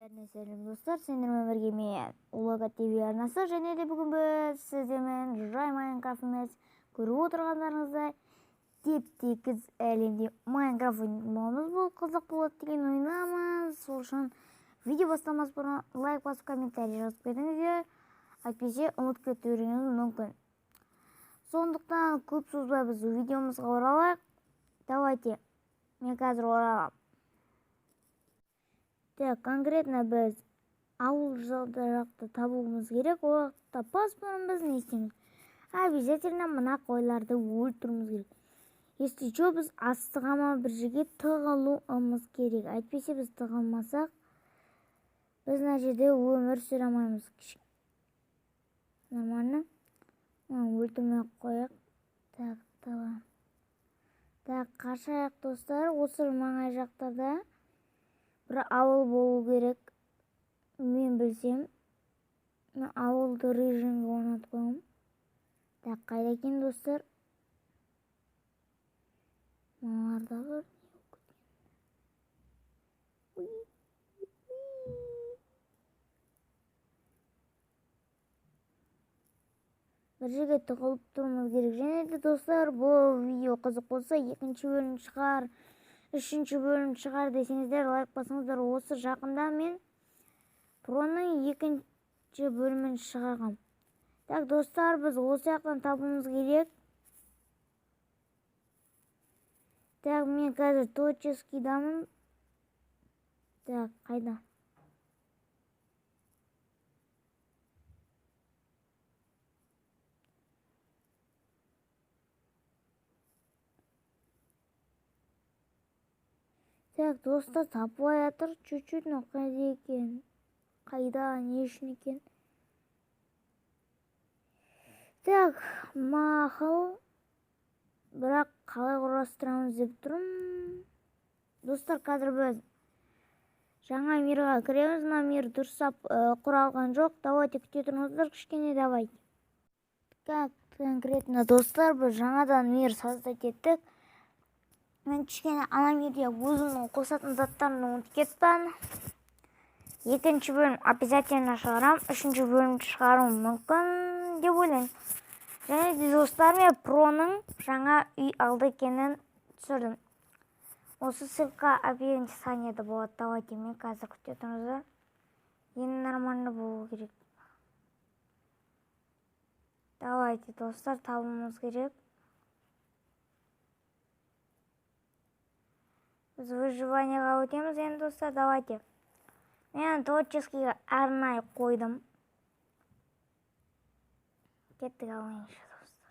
Сәлем достар, сендермен бірге мен Улага ТВ арнасы, және де бүгін біз сіздермен жай Майнкрафт емес, көріп отырғандарыңыздай теп-тегіс әлемде Майнкрафт ойнамамыз. Бұл қызық болады деген ойнамыз. Сол үшін видео бастамас бұрын лайк басып, комментарий жазып кетіңіздер. Әйтпесе ұмытып кетуіңіз мүмкін. Сондықтан көп созбай біз видеомызға оралайық. Давайте, мен қазір оралам. Конкретно біз ауыл жағдайрақты табуымыз керек. Оларды таппас бұрын біз не істейміз? Обязательно мына қойларды өлтіруіміз керек. Если что, біз астығама бір жерге тығылуымыз керек. Әйтпесе біз тығылмасақ, біз мына жерде өмір сүре алмаймыз. Нормально. Өлтірмей қояйық. Так, қашайық достар. Осы маңай жақтарда бір ауыл болу керек. Мен білсем, ауылды режимге орнатып қоямын. Так, қайда екен достар? Мыналардағы бір жерге тығылып тұруымыз керек. Және де достар, бұл видео қызық болса, екінші бөлім шығар, үшінші бөлім шығар десеңіздер, лайк басыңыздар. Осы жақында мен проның екінші бөлімін шығарғам. Так, достар, біз осы жақтан табуымыз керек. Так, мен қазір точескидамын. Так, қайда? Так, достар, тапылай жатыр. Чуть-чуть, но қайда екен? Қайда, не үшін екен? Так, мақыл. Бірақ қалай құрастырамыз деп тұрмын. Достар, қазір біз жаңа мирға кіреміз. Мына мир дұрыстап құралған жоқ. Давайте күте тұрыңыздар кішкене, давайте. Как конкретно достар, біз жаңадан мир создать еттік. Мен кішкене ана мирде өзімнің қосатын заттарын ұмытып кетпін. Екінші бөлім обязательно шығарам. Үшінші бөлім шығаруым мүмкін деп ойлаймын. Және де достар, мен проның жаңа үй алды екенін түсірдім. Осы ссылка описаниеде болады. Давайте, мен қазір күте тұрыңыздар. Енді нормально болу керек. Давайте, достар, табуымыз керек. Біз выживанияға өтеміз енді, достар. Давайте. Мен точескіге арнай қойдым. Кеттік алайыншы, достар.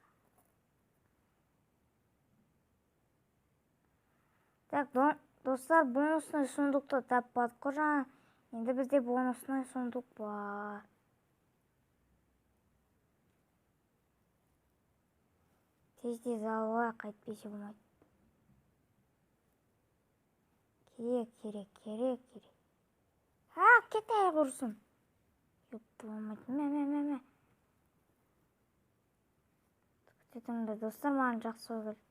Так, достар, бонусный сундукты таппадық қожа. Енді бізде бонусный сундук бар. Тез-тез алуға қайтпесе болмайды. Керек. Кет аяқ ұрсын. Yok, болмайды. Мә. Күтетіңді, достар, маған жақсы ой келді.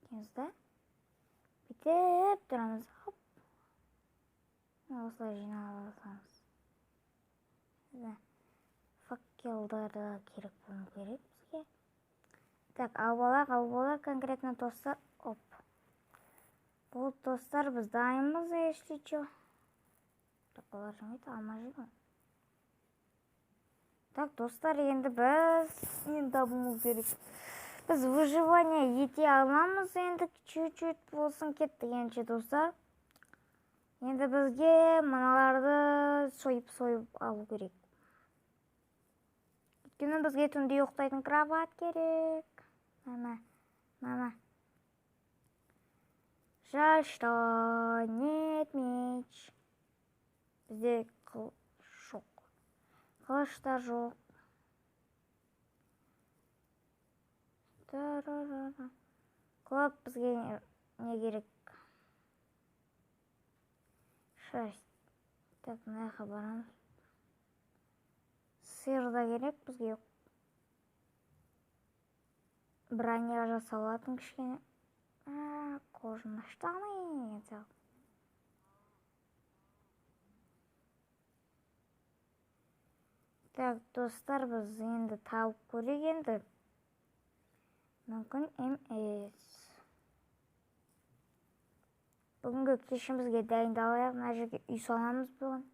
Кеңізді. Бітеп тұрамыз. Осылай жинап алсаңыз. Факелдары керек болу керек бізге. Так, албалар конкретно достар. Оп. Бұл достар, біз дайынбыз, если что. Так, олар жымайды, алмажы. Так, достар, енді біз табуымыз керек. Біз выживание ете аламыз, енді чуть-чуть болсын кетті енші, достар. Енді бізге мыналарды сойып алу керек. Өйткені бізге түнде ұйықтайтын кровать керек. Мама. Жаль, что нет меч. Бізде қылышта жоқ. Көп бізге не керек? 6. Так, мынаға барамыз. Сиырда керек бізге жоқ. Броня жасалатын кішкене. Кожаные штаны. Так, достар, біз енді тауып көрейік енді. Мүмкін емес. Бүгінгі кешімізге дайындалайық. Мына жерге үй саламыз бүгін.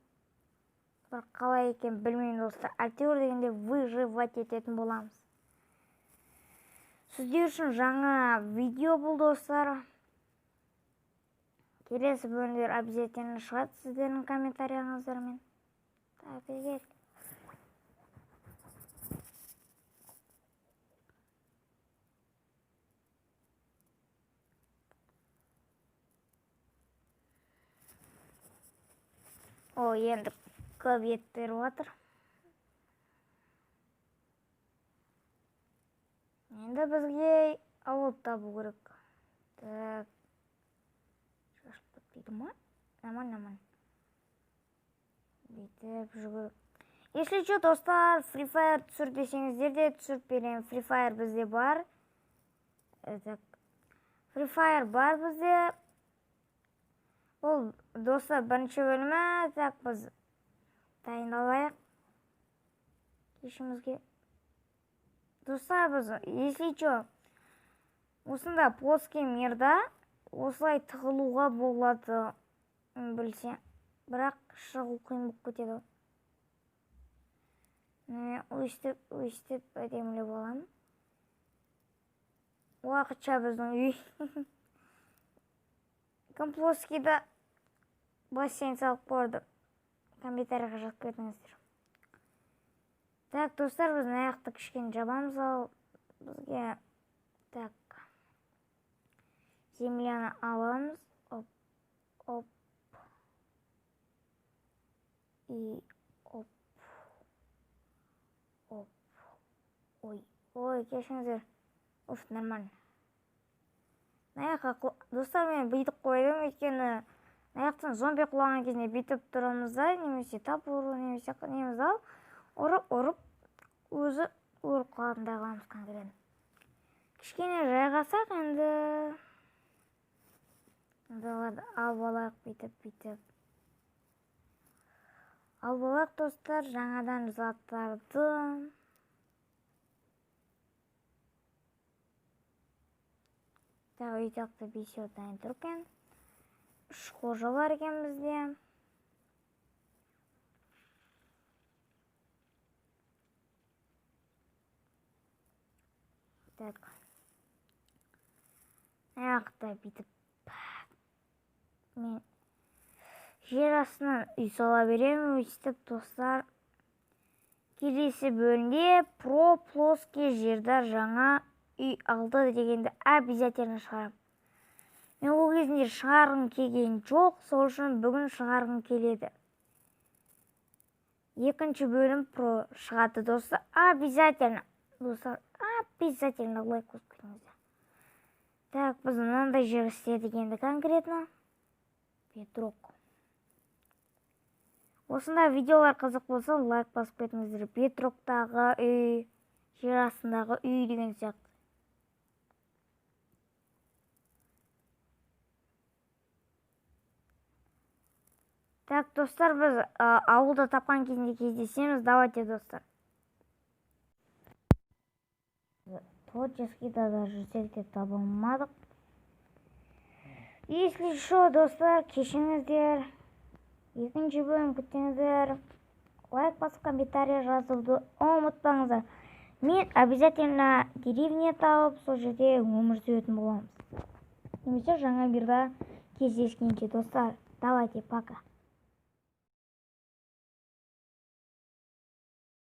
Бірақ қалай екен білмеймін достар. Әйтеуір дегенде выживать ететін боламыз. Сіздер үшін жаңа видео бұл достар. Келесі бөлімдер обязательно шығады сіздердің комментарияңыздармен. Так, кел. Енді көп ет беріп отыр. Енді бізге ауыл табу керек. Так. Шашып кетпейді ма? Аман. Бүйтіп жүгіріп. Если что, достар, Free Fire түсір десеңіздер де түсіріп беремін. Free Fire бізде бар. Free Fire бар бізде. Ол достар бірінші бөлімі. Так, біз дайындалайық кешімізге. Достар, біз, если что, осында плоский мирда осылай тығылуға болады білсе. Бірақ шығу қиын болып кетеді. Өйстіп әдемілеп аламын. Уақытша біздің үй. Комплоскийда бассейн салып қойды. Комментарийға жазып кетіңіздер. Так, достар, біз аяқты кішкене жабамыз ал. Бізге так земляны аламыз. Оп. И оп. Ой, кешіңіздер. Нормально. Достар, мен бүйтіп қойдым, өйткені аяқтан зомби құлаған кезінде бүйтіп тұрамыз да, немесе тап ұру, немесе неміз ал, ұрып, өзі өліп қалатындай қыламыз конкретно. Кішкене жайғасақ, енді алып алайық, бүйтіп. Алып алайық, достар, жаңадан заттарды. Так, өйтіқті бейсеу дайын тұркен. Үш қожа бар екен бізде. Так. Аяқта бүйтіп. Мен жер астынан үй сала беремін. Өйтіп, достар. Келесі бөлімде плоский жерде жаңа үй алды дегенді обязательно шығарам. Мен ол кезінде шығарғым келген жоқ, сол үшін бүгін шығарғым келеді. Екінші бөлім шығады, достар. Обязательно. Достар, обязательно лайк қосып кетіңіздер. Так, біз мынандай жер істедік енді конкретно. Петрок. Осында видеолар қызық болса, лайк басып кетіңіздер. Петроктағы үй, жер астындағы үй деген сияқты. Так, достар, біз ауылда тапқан кезінде кездесеміз. Давайте, достар. Творческийда да жүрсек те таба алмадық. Если что, достар, кешіңіздер. Екінші бөлім күтіңіздер. Лайк басып, комментария жазуды ұмытпаңыздар. Мен обязательно деревня тауып, сол жерде өмір сүретін боламыз. Немесе жаңа мирда кездескенше, достар. Давайте, пока.